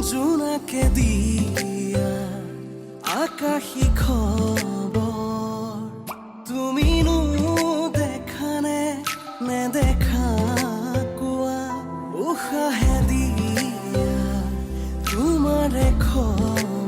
জোনাকে দিয়া আকাশী খবৰ তুমিনো দেখানে নেদেখা কোৱা উশাহে দিয়া তোমাৰে খবৰ